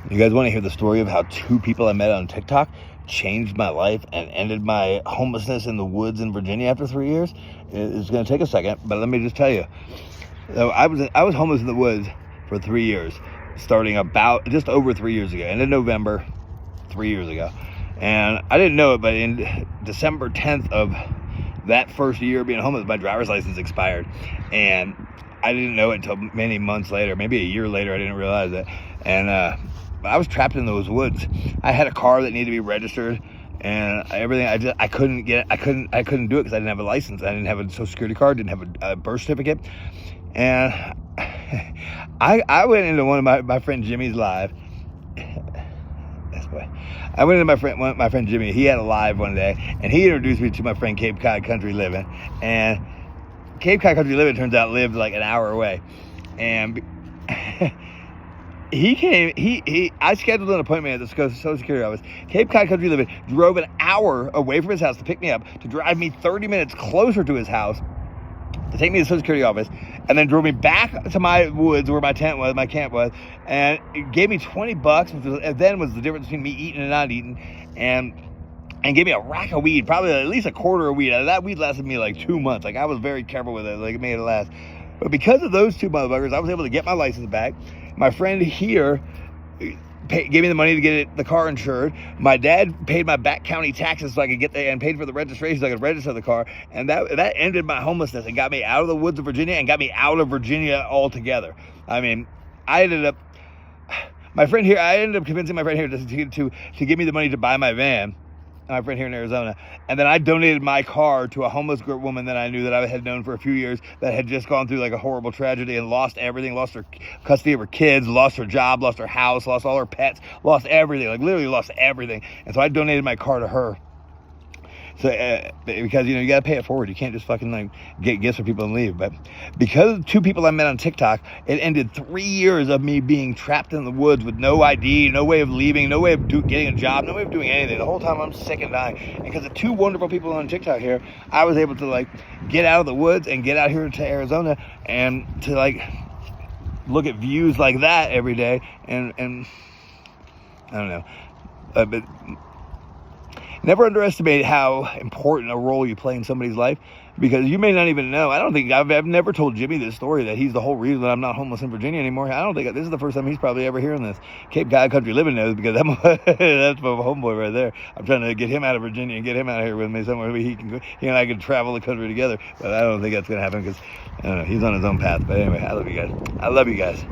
You guys want to hear the story of how two people I met on TikTok changed my life and ended my homelessness in the woods in Virginia after 3 years? It's going to take a second, but let me just tell you. So I was homeless in the woods for 3 years, starting about just over 3 years ago, end of November, 3 years ago. And I didn't know it, but in December 10th of that first year being homeless, my driver's license expired. And I didn't know it until many months later, maybe a year later. I didn't realize it. And I was trapped in those woods. I had a car that needed to be registered, and everything. I couldn't do it because I didn't have a license. I didn't have a social security card. Didn't have a birth certificate. And I went into one of my friend Jimmy's live. I went into my friend Jimmy. He had a live one day, and he introduced me to my friend Cape Cod Country Living. And Cape Cod Country Living, turns out, lived like an hour away. And he came. I scheduled an appointment at the Social Security office. Cape Cod Country Living drove an hour away from his house to pick me up, to drive me 30 minutes closer to his house, to take me to the Social Security office, and then drove me back to my woods where my tent was, my camp was, and it gave me $20, which then was the difference between me eating and not eating, and gave me a rack of weed, probably at least a quarter of weed. That weed lasted me like 2 months. Like, I was very careful with it. Like, it made it last. But because of those two motherfuckers, I was able to get my license back. My friend here gave me the money to get the car insured. My dad paid my back county taxes so I could get there, and paid for the registration so I could register the car. And that ended my homelessness and got me out of the woods of Virginia and got me out of Virginia altogether. I mean, I ended up convincing my friend here to give me the money to buy my van. My friend here in Arizona. And then I donated my car to a homeless woman that I knew, that I had known for a few years, that had just gone through like a horrible tragedy and lost everything, lost her custody of her kids, lost her job, lost her house, lost all her pets, lost everything, like literally lost everything. And so I donated my car to her. So, because, you got to pay it forward. You can't just fucking like get gifts for people and leave. But because of two people I met on TikTok, it ended 3 years of me being trapped in the woods with no ID, no way of leaving, no way of getting a job, no way of doing anything. The whole time I'm sick and dying. And because of two wonderful people on TikTok here, I was able to like get out of the woods and get out here to Arizona and to like look at views like that every day. And I don't know. But never underestimate how important a role you play in somebody's life, because you may not even know. I don't think I've never told Jimmy this story, that he's the whole reason that I'm not homeless in Virginia anymore. I don't think this is the first time he's probably ever hearing this. Cape Cod Country Living knows, because that's my homeboy right there. I'm trying to get him out of Virginia and get him out of here with me somewhere where he and I can travel the country together. But I don't think that's going to happen, because I don't know, he's on his own path. But anyway, I love you guys.